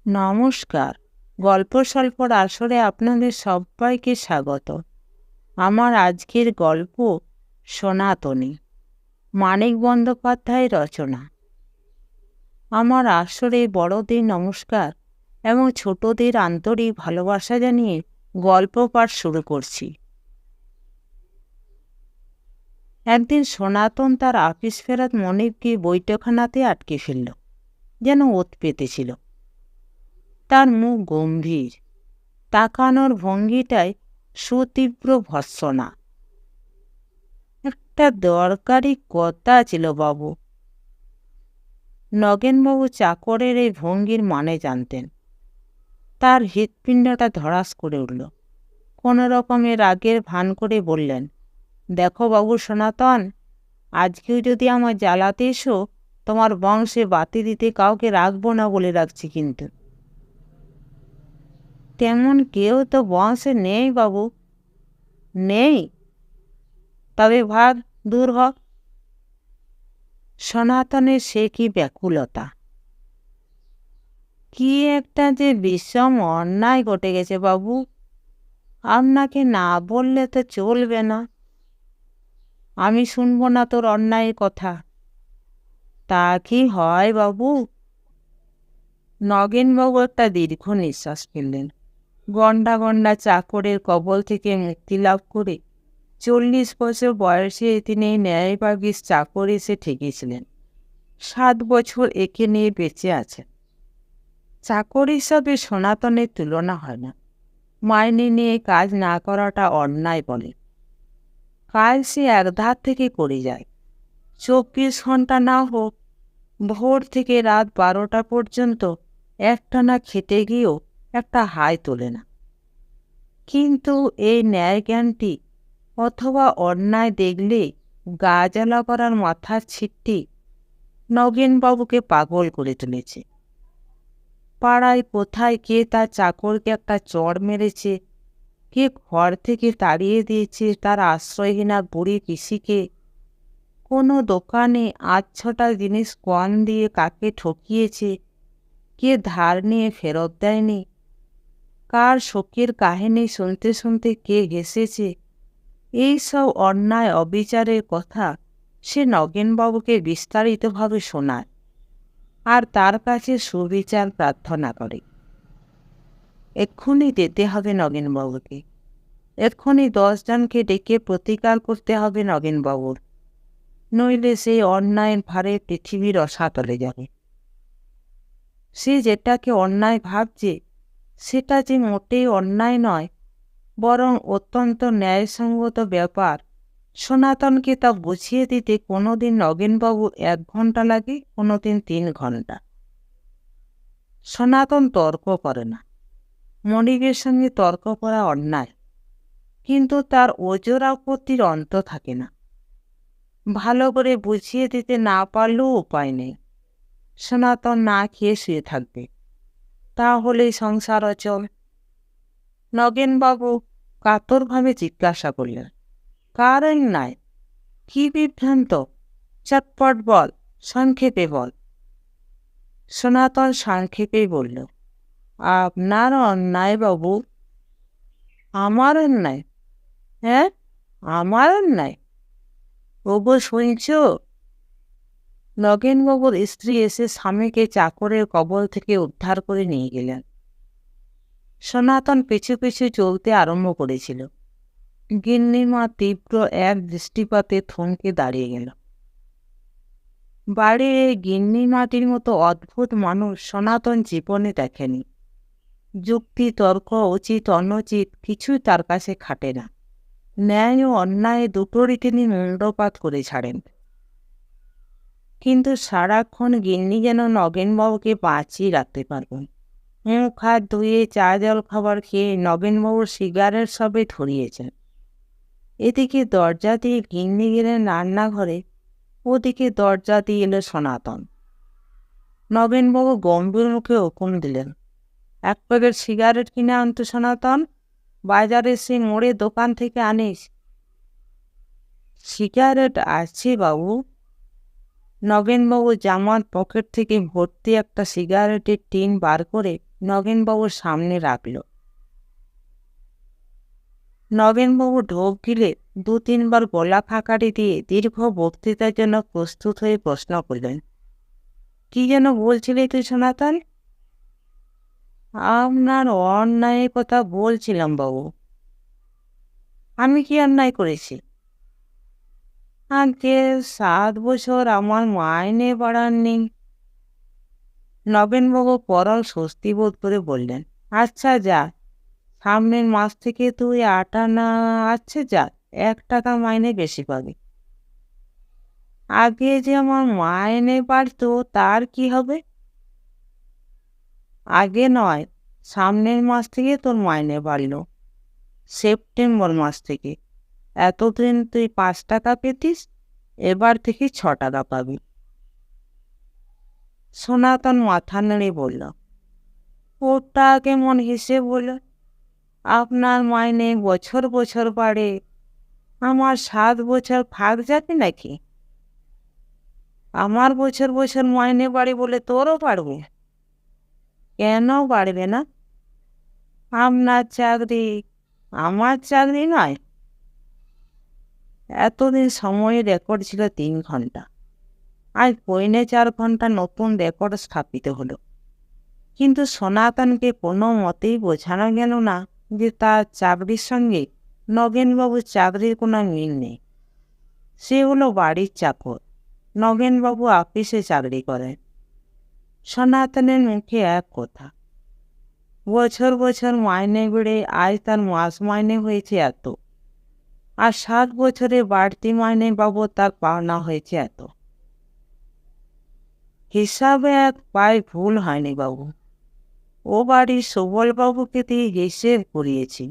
নমস্কার। গল্প স্বল্পর আসরে আপনাদের সবাইকে স্বাগত। আমার আজকের গল্প সনাতনী, মানিক বন্দ্যোপাধ্যায়ের রচনা। আমার আসরে বড়দের নমস্কার এবং ছোটদের আন্তরিক ভালোবাসা জানিয়ে গল্প পাঠ শুরু করছি। একদিন সনাতন তার অফিস ফেরত মনিবকে বৈঠকখানাতে আটকে ফেলল, যেন ওত পেতেছিল। তার মুখ গম্ভীর, তাকানোর ভঙ্গিটায় সুতীব্র ভর্ৎসনা। একটা দরকারি কথা ছিল বাবু। নগেনবাবু চাকরের এই ভঙ্গির মানে জানতেন। তার হৃৎপিণ্ডটা ধড়াস করে উঠল। কোনো রকমের রাগের ভান করে বললেন, দেখো বাবু সনাতন, আজকেও যদি আমার জ্বালাতে এসো, তোমার বংশে বাতি দিতে কাউকে রাখবো না বলে রাখছি। কিন্তু তেমন কেউ তো বংশে নেই বাবু। নেই? তবে ভাগ দূর হোক। সনাতনের সে কি ব্যাকুলতা! কি একটা যে বিষম অন্যায় ঘটে গেছে বাবু। আপনাকে না বললে তো চলবে না। আমি শুনব না তোর অন্যায়ের কথা। তা কি হয় বাবু? নগেনবাবু একটা দীর্ঘ নিঃশ্বাস ফেললেন। গন্ডা গন্ডা চাকরের কবল থেকে মুক্তি লাভ করে 40 বছর বয়সে তিনি ন্যায়বাগীশ চাকর এসে ঠেকেছিলেন। 7 বছর একে নিয়ে বেঁচে আছেন। চাকর হিসাবে সনাতনের তুলনা হয় না। মাইনে নিয়ে কাজ না করাটা অন্যায় বলে। কাজ সে একধার থেকে করে যায়। 24 ঘন্টা না হোক, ভোর থেকে রাত 12টা পর্যন্ত একটানা খেটে গিয়েও একটা হাই তোলে না। কিন্তু এই ন্যায় জ্ঞানটি অথবা অন্যায় দেখলে গা জ্বালা করার মাথার ছিটটি নগেনবাবুকে পাগল করে তুলেছে। পাড়ায় কোথায় কে তার চাকরকে একটা চড় মেরেছে, কে ঘর থেকে তাড়িয়ে দিয়েছে তার আশ্রয়হীনা বুড়ি পিসিকে, কোনো দোকানে 8-6টা জিনিস কম দিয়ে কাকে ঠকিয়েছে, কে ধার নিয়ে ফেরত দেয়নি, কার শোকের কাহিনী শুনতে শুনতে কে ঘেঁষেছে, এইসব অন্যায় অবিচারের কথা সে নগেনবাবুকে বিস্তারিতভাবে শোনায় আর তার কাছে সুবিচার প্রার্থনা করে। এক্ষুনি যেতে হবে নগেনবাবুকে। এক্ষুনি 10 জনকে ডেকে প্রতিকার করতে হবে নগেনবাবুর। নইলে সেই অন্যায়ের ভারে পৃথিবীর রসাতলে যাবে। সে যেটাকে অন্যায় ভাবছে সেটা যে মোটেই অন্যায় নয়, বরং অত্যন্ত ন্যায়সঙ্গত ব্যাপার। সনাতনকে তা বুঝিয়ে দিতে কোনোদিন নগেনবাবু 1 ঘন্টা লাগে, কোনোদিন 3 ঘন্টা। সনাতন তর্ক করে না। মনিবের সঙ্গে তর্ক করা অন্যায়, কিন্তু তার ওজর আপত্তির অন্ত থাকে না। ভালো করে বুঝিয়ে দিতে না পারলেও উপায় নেই। সনাতন না খেয়ে শুয়ে থাকবে, তাহলেই সংসার অচল। নগেনবাবু কাতরভাবে জিজ্ঞাসা করলেন, কার অন্যায়? কি বিভ্রান্ত? চটপট বল, সংক্ষেপে বল। সনাতন সংক্ষেপেই বলল, আপনার অন্যায় বাবু। আমার অন্যায়? হ্যাঁ, আমার অন্যায়? ওগো শুনছ? নগেনবাবুর স্ত্রী এসে স্বামীকে চাকরের কবল থেকে উদ্ধার করে নিয়ে গেলেন। সনাতন পিছু পিছু চলতে আরম্ভ করেছিল। গিন্নিমা তীব্র এক দৃষ্টিপাতে থমকে দাঁড়িয়ে গেল। বাড়ির এই গিন্নিমাটির মতো অদ্ভুত মানুষ সনাতন জীবনে দেখেনি। যুক্তি তর্ক উচিত অনুচিত কিছুই তার কাছে খাটে না। ন্যায় ও অন্যায় দুটোরই তিনি মুণ্ডপাত করে ছাড়েন। কিন্তু সারাক্ষণ গিন্নি যেন নগেনবাবুকে বাঁচিয়ে রাখতে পারবেন। মুখ হাত ধুয়ে চা জল খাবার খেয়ে নগেনবাবুর সিগারেট সবে ধরিয়েছেন। এদিকে দরজা দিয়ে গিন্নি গেলেন রান্নাঘরে, ওদিকে দরজা দিয়ে এলো সনাতন। নগেনবাবু গম্ভীর মুখে হুকুম দিলেন, 1 প্যাকেট সিগারেট কিনে আনতো সনাতন। বাজারে সে মোড়ে দোকান থেকে আনিস। সিগারেট আছে বাবু। নগেনবাবু জামার পকেট থেকে ভর্তি একটা সিগারেটের টিন বার করে নগেনবাবুর সামনে রাখল। নগেনবাবু ঢোক গিলে 2-3 বার গলা ফাঁকারি দিয়ে দীর্ঘ বক্তৃতার জন্য প্রস্তুত হয়ে প্রশ্ন করলেন, কি যেন বলছিলে তুই সনাতন? আপনার অন্যায়ের কথা বলছিলাম বাবু। আমি কি অন্যায় করেছি? আগে 7 বছর আমার মাইনে বাড়াননি। নগেনবাবু পরম স্বস্তি বোধ করে বললেন, আচ্ছা যা, সামনের মাস থেকে তুই 8 আনা, আচ্ছা যা, 1 টাকা মাইনে বেশি পাবি। আগে যে আমার মাইনে বাড়তো তার কি হবে? আগে নয়, সামনের মাস থেকে তোর মাইনে বাড়লো, সেপ্টেম্বর মাস থেকে। এতদিন তুই 5 টাকা পেতিস, এবার থেকে 6 টাকা পাবি। সনাতন মাথা নেড়ে বলল, ওটা কেমন হিসেব হলো? আপনার মাইনে বছর বছর বাড়ে, আমার 7 বছর ফাঁক যাবে নাকি? আমার বছর বছর মাইনে বাড়ে বলে তোরও বাড়বে? কেন বাড়বে না? আপনার চাকরি আমার চাকরি নয়। এতদিন সময়ের রেকর্ড ছিল 3 ঘন্টা, আজ পৌনে 4 ঘন্টা নতুন রেকর্ড স্থাপিত হলো। কিন্তু সনাতনকে কোনো মতেই বোঝানো গেল না যে তার চাকরির সঙ্গে নগেনবাবুর চাকরির কোনো মিল নেই। সে হলো বাড়ির চাকর, নগেনবাবু অফিসে চাকরি করেন। সনাতনের মুখে এক কথা, বছর বছর মাইনে বেড়ে আজ তার মাস মাইনে হয়েছে এত, আর 7 বছরে বাড়তি মাইনে বাবদ তার পাওনা হয়েছে এত। হিসাবে এক পায়ে ভুল হয়নি বাবু। ও বাড়ির সুবলবাবুকে দিয়ে হিসেব করিয়েছি,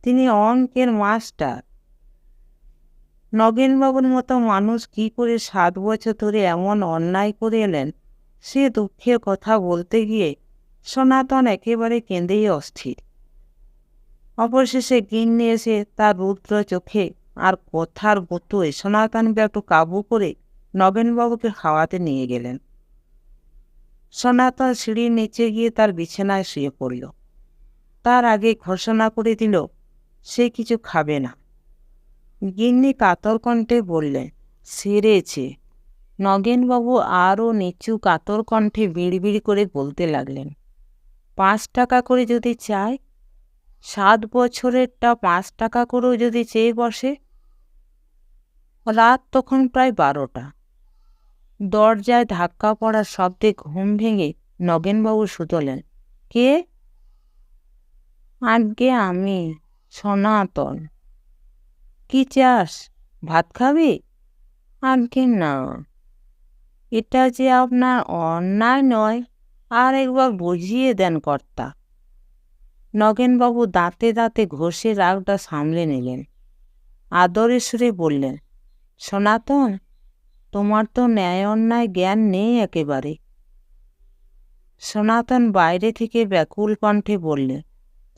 তিনি অঙ্কের মাস্টার। নগেনবাবুর মতো মানুষ কি করে 7 বছর ধরে এমন অন্যায় করে এলেন, সে দুঃখের কথা বলতে গিয়ে সনাতন একেবারে কেঁদেই অস্থির। অবশেষে গিন্নি এসে তার রুদ্র চোখে আর কথার বতুয়ে সনাতনকে একটু কাবু করে নগেনবাবুকে খাওয়াতে নিয়ে গেলেন। সনাতন সিঁড়ির নিচে গিয়ে তার বিছানায় শুয়ে পড়ল। তার আগে ঘোষণা করে দিল সে কিছু খাবে না। গিন্নি কাতর কণ্ঠে বললেন, সেরেছে। নগেনবাবু আরও নিচু কাতর কণ্ঠে বিড়বিড় করে বলতে লাগলেন, 5 টাকা করে যদি চায়, 7 বছরেরটা 5 টাকা করেও যদি চেয়ে বসে। রাত তখন প্রায় 12টা। দরজায় ধাক্কা পড়ার শব্দে ঘুম ভেঙে নগেনবাবু শুধলেন, কে? আজ্ঞে আমি, সনাতন। কি চাস, ভাত খাবি? আজ্ঞে না। এটা যে আপনার অন্যায় নয়, আর একবার বুঝিয়ে দেন কর্তা। নগেনবাবু দাঁতে দাঁতে ঘষে রাগটা সামলে নিলেন। আদরের সুরে বললেন, সনাতন, তোমার তো ন্যায় অন্যায় জ্ঞান নেই একেবারে। সনাতন বাইরে থেকে ব্যাকুল কণ্ঠে বললেন,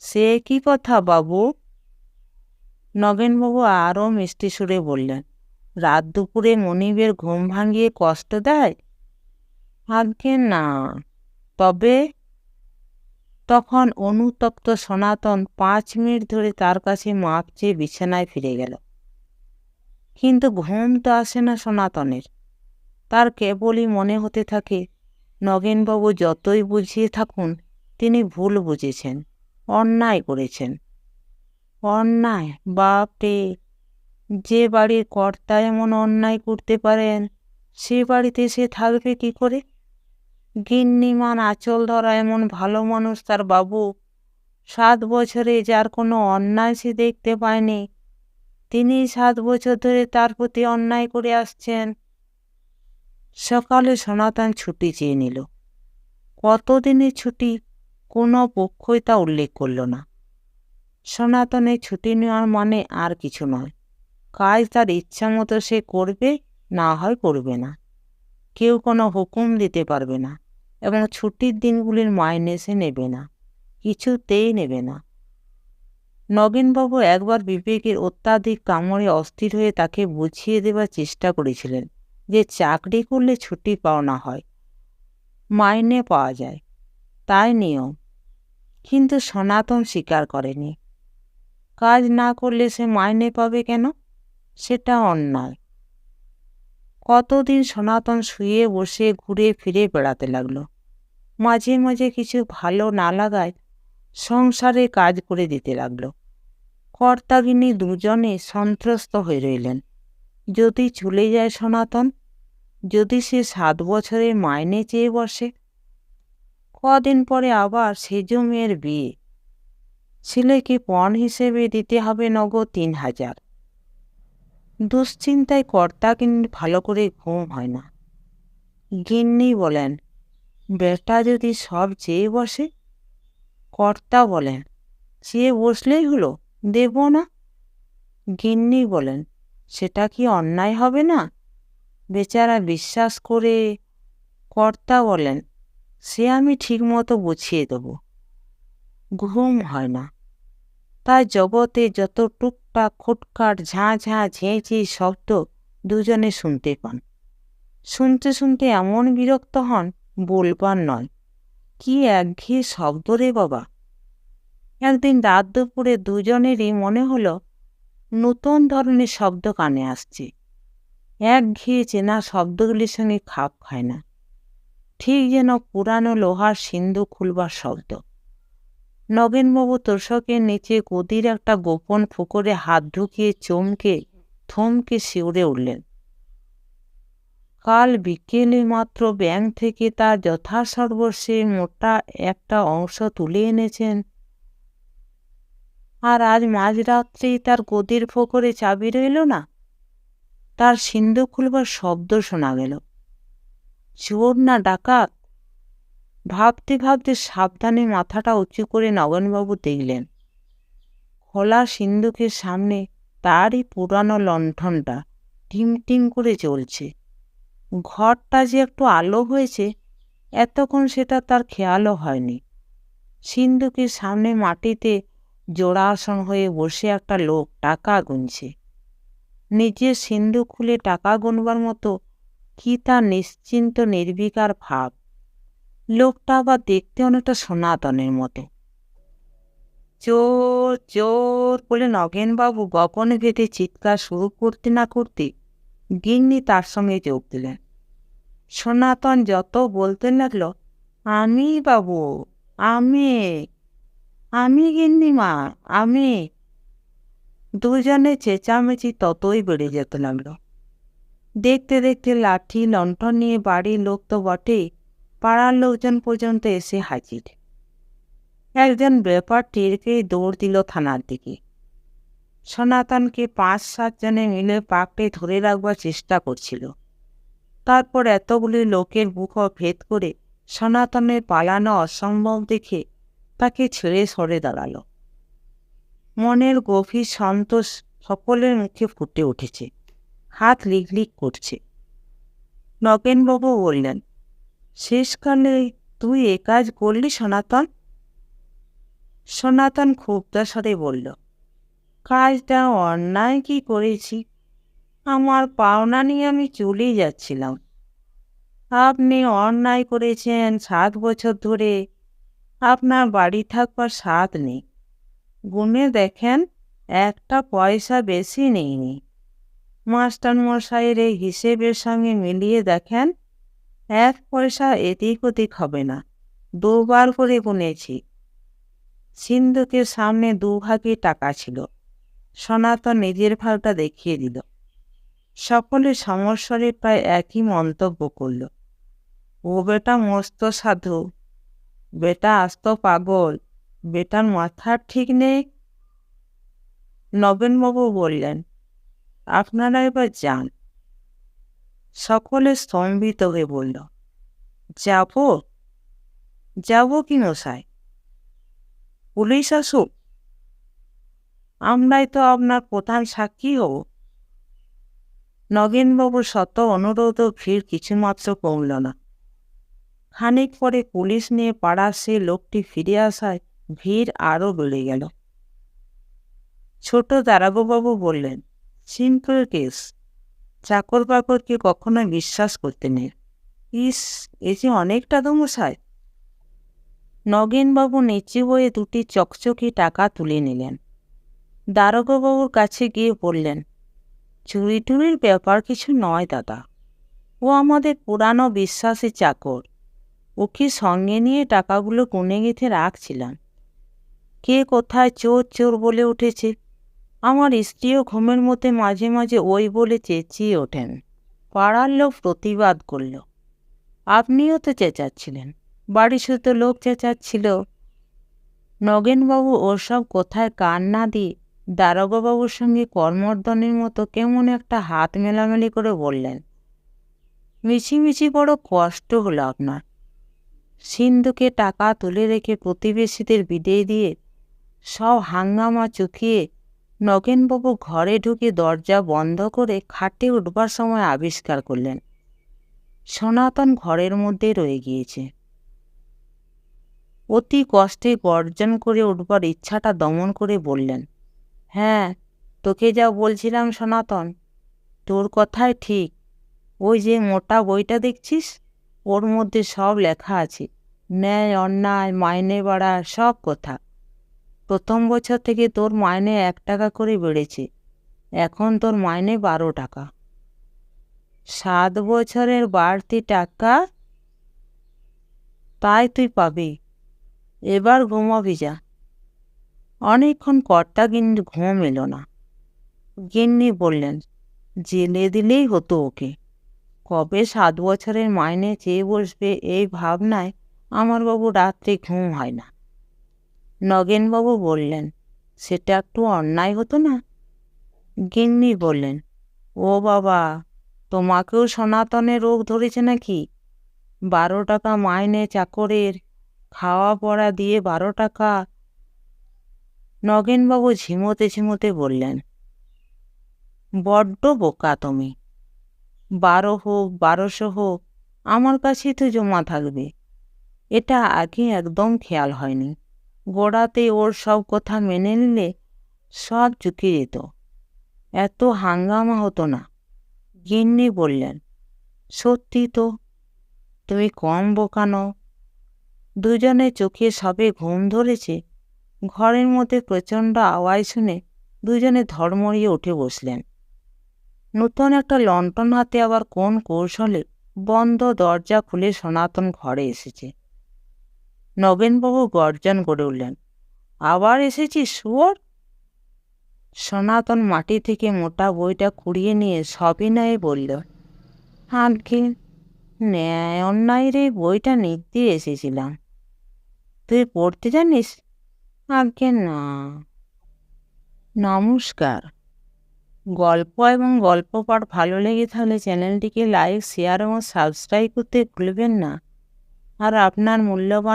সে কি কথা বাবু? নগেনবাবু আরও মিষ্টি সুরে বললেন, রাত দুপুরে মনিবের ঘুম ভাঙিয়ে কষ্ট দেয়? আজ্ঞে না। তবে? তখন অনুতপ্ত সনাতন 5 মিনিট ধরে তার কাছে মাপ চেয়ে বিছানায় ফিরে গেল। কিন্তু ঘুম তো আসে না সনাতনের। তার কেবলই মনে হতে থাকে নগেনবাবু যতই বুঝিয়ে থাকুন তিনি ভুল বুঝেছেন, অন্যায় করেছেন। অন্যায়? বাপরে, যে বাড়ির কর্তা এমন অন্যায় করতে পারেন সে বাড়িতে সে থাকবে কি করে? গিন্নিমান আঁচল ধরা এমন ভালো মানুষ তার বাবু, 7 বছরে যার কোনো অন্যায় সে দেখতে পায়নি, তিনি 7 বছর ধরে তার প্রতি অন্যায় করে আসছেন। সকালে সনাতন ছুটি চেয়ে নিল। কতদিনের ছুটি কোনো পক্ষই তা উল্লেখ করল না। সনাতনের ছুটি নেওয়ার মানে আর কিছু নয়, কাজ তার ইচ্ছা মতো সে করবে, না হয় করবে না। কেউ কোনো হুকুম দিতে পারবে না, এবং ছুটির দিনগুলির মাইনে সে নেবে না, কিছুতেই নেবে না। নগেনবাবু একবার বিবেকের অত্যাধিক কামড়ে অস্থির হয়ে তাকে বুঝিয়ে দেবার চেষ্টা করেছিলেন যে চাকরি করলে ছুটি পাওনা হয়, মাইনে পাওয়া যায়, তাই নিয়ম। কিন্তু সনাতন স্বীকার করেনি। কাজ না করলে সে মাইনে পাবে কেন? সেটা অন্যায়। কতদিন সনাতন শুয়ে বসে ঘুরে ফিরে বেড়াতে লাগলো। মাঝে মাঝে কিছু ভালো না লাগায় সংসারে কাজ করে দিতে লাগলো। কর্তাগিনী দুজনে সন্ত্রস্ত হয়ে রইলেন। যদি চলে যায় সনাতন, যদি সে 7 বছরের মাইনে চেয়ে বসে। কদিন পরে আবার সেজ মেয়ের বিয়ে। ছেলেকে পণ হিসেবে দিতে হবে নগদ 3,000। দুশ্চিন্তায় কর্তাগিন্নির ভালো করে ঘুম হয় না। গিন্নি বলেন, বেটা যদি সব চেয়ে বসে? কর্তা বলেন, চেয়ে বসলেই হলো, দেব না। গিন্নি বলেন, সেটা কি অন্যায় হবে না? বেচারা বিশ্বাস করে। কর্তা বলেন, সে আমি ঠিকমতো বুঝিয়ে দেব। ঘুম হয় না। তাই জগতে যত টুকটাক খুটখাট ঝাঁ ঝাঁ ঝেঁঝি শব্দ দুজনে শুনতে পান। শুনতে শুনতে এমন বিরক্ত হন, বলবার নয়। কি একঘেয়ে শব্দ রে বাবা! একদিন রাত দুপুরে দুজনেরই মনে হলো নতুন ধরনের শব্দ কানে আসছে। একঘেয়ে চেনা শব্দগুলির সঙ্গে খাপ খায় না। ঠিক যেন পুরানো লোহার সিন্ধু খুলবার শব্দ। নগেনবাবু তোষকের নিচে গদির একটা গোপন ফুকরে হাত ঢুকিয়ে চমকে থমকে শিউরে উঠলেন। কাল বিকেলে মাত্র ব্যাংক থেকে তার যথাসর্বস্বের মোটা একটা অংশ তুলে এনেছেন, আর আজ মাঝরাত্রেই তার গদির ফোকরে চাবি রইল না। তার সিন্ধু খুলবার শব্দ শোনা গেল। চোর না ডাকাত? ভাবতে ভাবতে সাবধানে মাথাটা উঁচু করে নগেনবাবু দেখলেন, খোলা সিন্ধুকের সামনে তারই পুরানো লণ্ঠনটা টিম টিম করে জ্বলছে। ঘরটা যে একটু আলো হয়েছে, এতক্ষণ সেটা তার খেয়ালও হয়নি। সিন্ধুকের সামনে মাটিতে জোড়াসন হয়ে বসে একটা লোক টাকা গুনছে। নিজের সিন্ধু খুলে টাকা গুনবার মতো কি তার নিশ্চিন্ত নির্বিকার ভাব! লোকটা আবার দেখতে অনেকটা সনাতনের মতো। চোর চোর বলে নগেনবাবু গগনে ভেদে চিৎকার শুরু করতে না করতে গিন্নি তার সঙ্গে যোগ দিলেন। সনাতন যত বলতে লাগলো, আমি বাবু, আমি, আমি গিন্নিমা, আমি। দুজনে চেঁচামেচি ততই বেড়ে যেতে লাগলো। দেখতে দেখতে লাঠি লণ্ঠন নিয়ে বাড়ির লোক তো বটেই, পাড়ার লোকজন পর্যন্ত এসে হাজির। একজন ব্যাপার টের পেয়ে দৌড় দিল থানার দিকে। সনাতনকে 5-7 জনে মিলে পাকড়ে ধরে রাখবার চেষ্টা করছিল। তারপর এতগুলি লোকের বুক ভেদ করে সনাতনের পালানো অসম্ভব দেখে তাকে ছেড়ে সরে দাঁড়াল। মনের গভীর সন্তোষ সকলের মুখে ফুটে উঠেছে, হাত লিকলিক করছে। নগেনবাবু বললেন, শেষকালে তুই এ কাজ করলি সনাতন? সনাতন ক্ষুব্ধ স্বরে বলল, কাজটা অন্যায় কি করেছি? আমার পাওনা নিয়ে আমি চলেই যাচ্ছিলাম। আপনি অন্যায় করেছেন 7 বছর ধরে। আপনার বাড়ি থাকবার স্বাদ নেই। গুনে দেখেন, একটা পয়সা বেশি নেইনি। মাস্টারমশাইয়ের এই হিসেবের সঙ্গে মিলিয়ে দেখেন, 1 পয়সা এদিক ওদিক হবে না। 2 বার করে গুনেছি। সিন্ধুকের সামনে 2 ভাগে টাকা ছিল। সনাতন নিজের ভাগটা দেখিয়ে দিল। সকলে সমস্বরে প্রায় একই মন্তব্য করল, ও বেটা মস্ত সাধু, বেটা আস্ত পাগল, বেটার মাথার ঠিক নেই। নগেনবাবু বললেন, আপনারা এবার যান। সকলে স্তম্ভিত হয়ে বলল, যাব? যাব কি মশাই? পুলিশ আসুক, আমরাই তো আপনার প্রধান সাক্ষী হব। নগেনবাবুর শত অনুরোধ ভিড় কিছুমাত্র কমল না। খানিক পরে পুলিশ নিয়ে পাড়ার সে লোকটি ফিরে আসায় ভিড় আরও বেড়ে গেল। ছোট দারোগাবাবু বললেন, সিম্পল কেস, চাকর বাকরকে কখনো বিশ্বাস করতে নেই। ইস, এ যে অনেকটা দমশায়। নগেনবাবু নিচু হয়ে দুটি চকচকে টাকা তুলে নিলেন। দারোগাবাবুর কাছে গিয়ে বললেন, চুরি টুরির ব্যাপার কিছু নয় দাদা, ও আমাদের পুরানো বিশ্বাসী চাকর। ওকে সঙ্গে নিয়ে টাকাগুলো গুনে গেঁথে রাখছিলাম। কে কোথায় চোর চোর বলে উঠেছে, আমার স্ত্রীও ঘুমের মধ্যে মাঝে মাঝে ওই বলে চেঁচিয়ে ওঠেন। পাড়ার লোক প্রতিবাদ করল, আপনিও তো চেঁচাচ্ছিলেন, বাড়ি শুধু লোক চেঁচাচ্ছিল। নগেনবাবু ওসব কোথায় কান না দিয়ে দারোগাবাবুর সঙ্গে কর্মর্দনের মতো কেমন একটা হাত মেলামেলি করে বললেন, মিছিমিছি বড় কষ্ট হলো আপনার। সিন্ধুকে টাকা তুলে রেখে প্রতিবেশীদের বিদায় দিয়ে সব হাঙ্গামা চুকিয়ে নগেনবাবু ঘরে ঢুকে দরজা বন্ধ করে খাটে উঠবার সময় আবিষ্কার করলেন সনাতন ঘরের মধ্যে রয়ে গিয়েছে। অতি কষ্টে গর্জন করে উঠবার ইচ্ছাটা দমন করে বললেন, হ্যাঁ, তোকে যা বলছিলাম সনাতন, তোর কথাই ঠিক। ওই যে মোটা বইটা দেখছিস, ওর মধ্যে সব লেখা আছে, ন্যায় অন্যায় মাইনে বাড়া সব কথা। প্রথম বছর থেকে তোর মাইনে 1 টাকা করে বেড়েছে, এখন তোর মাইনে 12 টাকা। 7 বছরের বাড়তি টাকা তাই তুই পাবি। এবার ঘুমাবি যা। অনেকক্ষণ কর্তা গিন্নির ঘুম এলো না। গিন্নি বললেন, জেলে দিলেই হতো ওকে। কবে 7 বছরের মাইনে চেয়ে বসবে এই ভাবনায় আমার বাবু রাত্রে ঘুম হয় না। নগেনবাবু বললেন, সেটা একটু অন্যায় হতো না? গিন্নি বললেন, ও বাবা, তোমাকেও সনাতনের রোগ ধরেছে নাকি? 12 টাকা মাইনে চাকরের, খাওয়া পড়া দিয়ে 12 টাকা। নগেনবাবু ঝিমোতে ঝিমোতে বললেন, বড্ড বোকা তুমি। 12 হোক 1200 হোক, আমার কাছেই তো জমা থাকবে। এটা আগে একদম খেয়াল হয়নি। গোড়াতে ওর সব কথা মেনে নিলে সব চুকে যেত, এত হাঙ্গামা হতো না। গিন্নি বললেন, সত্যি তো, তুমি কম বোকা নও। দুজনে চোখে সবে ঘুম ধরেছে, ঘরের মধ্যে প্রচণ্ড আওয়াজ শুনে দুজনে ধড়মড়িয়ে উঠে বসলেন। নতুন একটা লণ্ঠন হাতে আবার কোন কৌশলে বন্ধ দরজা খুলে সনাতন ঘরে এসেছে। নগেনবাবু গর্জন করে উঠলেন, আবার এসেছিস শুয়োর? সনাতন মাটি থেকে মোটা বইটা কুড়িয়ে নিয়ে সবিনয়ে বলল, আজ্ঞে, ন্যায় অন্যায়ের এই বইটা নিতে এসেছিলাম। তুই পড়তে জানিস? আজ্ঞে না। নমস্কার। গল্প এবং গল্প পাঠ ভালো লেগে থাকলে চ্যানেলটিকে লাইক, শেয়ার এবং সাবস্ক্রাইব করতে ভুলবেন না। আর আপনার মূল্যবান